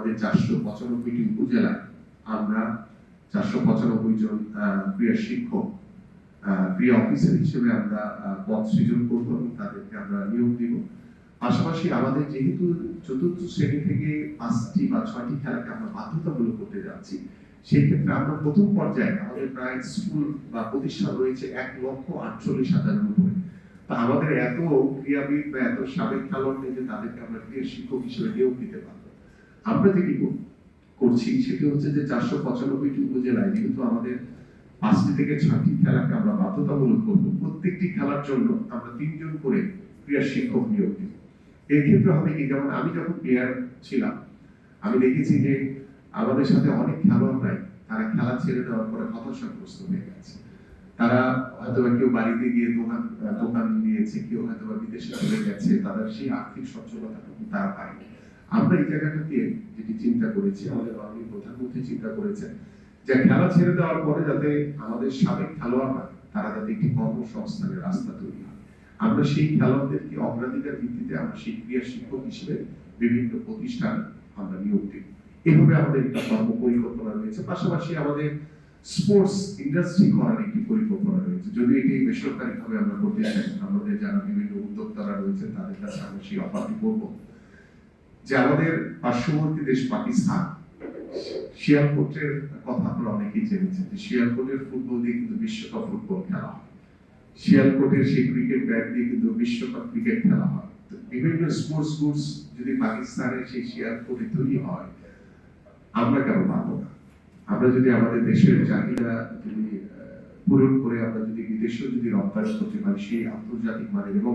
আমাদের 495টি উপজেলায় আমরা 495 জন ক্রীড়া শিক্ষক ক্রীড়া অফিসার হিসেবে আমরা পদ সৃজন করবো এবং তাদেরকে আমরা নিয়োগ দিব। পাশাপাশি আমাদের যেহেতু চতুর্থ শ্রেণী থেকে 5টি বা 6টি খেলাকে আমরা বাধ্যতামূলক করতে যাচ্ছি, সেই ক্ষেত্রে আমরা প্রথম পর্যায়ে আমাদের প্রায় স্কুল বা প্রতিষ্ঠান রয়েছে 1,48,000-এর উপরে। তা আমাদের এত ক্রীড়াবিদ বা এত সাবেক খেলোয়াড় নেই যে তাদেরকে আমরা ক্রীড়া শিক্ষক হিসেবে নিয়োগ দিতে পারবো। আমরা যেটি করছি সেটি হচ্ছে যে 495টি উপজেলায় যেহেতু আমাদের 5টি থেকে 6টি খেলাকে আমরা বাধ্যতামূলক করবো, প্রত্যেকটি খেলার জন্য আমরা 3 জন করে ক্রীড়া শিক্ষক নিয়োগ দিব। এর ক্ষেত্রে হবে কি, যেমন আমি যখন প্লেয়ার ছিলাম আমি দেখেছি যে আমাদের সাথে অনেক খেলোয়াড় নাই, তারা খেলা ছেড়ে দেওয়ার পরে হতাশাগ্রস্ত হয়ে গেছে। তারা হয়তো কেউ বাড়িতে গিয়ে দোকান দিয়েছে, কেউ হয়তো বিদেশে চলে গেছে, তাদের সেই আর্থিক সচ্ছলতা তারা পায়নি। আমরা এই জায়গাটাতে যেটি চিন্তা করেছি, আমাদের মাননীয় প্রধানমন্ত্রী চিন্তা করেছেন যে খেলা ছেড়ে দেওয়ার পরে যাতে আমাদের সাবেক খেলোয়াড়রা তারা যাতে একটি কর্মসংস্থানের রাস্তা তৈরি হয়। আমরা সেই খেলোয়াড়দেরকে অগ্রাধিকার ভিত্তিতে আমরা সেই ক্রীড়া শিক্ষক হিসেবে বিভিন্ন প্রতিষ্ঠান আমরা নিয়োগ দিই। এভাবে আমাদের একটা কর্ম পরিকল্পনা রয়েছে। পাশাপাশি আমাদের স্পোর্টস ইন্ডাস্ট্রি করার একটি পরিকল্পনা রয়েছে। যদি এটি বেসরকারিভাবে আমরা করতে চাই, আমাদের যারা বিভিন্ন উদ্যোক্তারা রয়েছে তাদের কাছে আমরা সেই অফারটি করবো যে আমাদের পার্শ্ববর্তী দেশ পাকিস্তান, শিয়ালকোটের কথা আপনারা অনেকেই জেনেছেন যে শিয়ালকোটের ফুটবল দিয়ে কিন্তু বিশ্বকাপ ফুটবল খেলা হয়। শিয়ালকোটের সেই ক্রিকেট ব্যাট দিয়ে কিন্তু বিশ্বকাপ ক্রিকেট খেলা হয়। বিভিন্ন স্পোর্টস গুডস যদি পাকিস্তানের সেই শিয়ালকোটে তৈরি হয়, আমরা কেন পাবো না? আমরা যদি আমাদের দেশের চাহিদা যদি পূরণ করে আমরা যদি বিদেশেও যদি রপ্তানি করতে পারি সেই আন্তর্জাতিক মানের এবং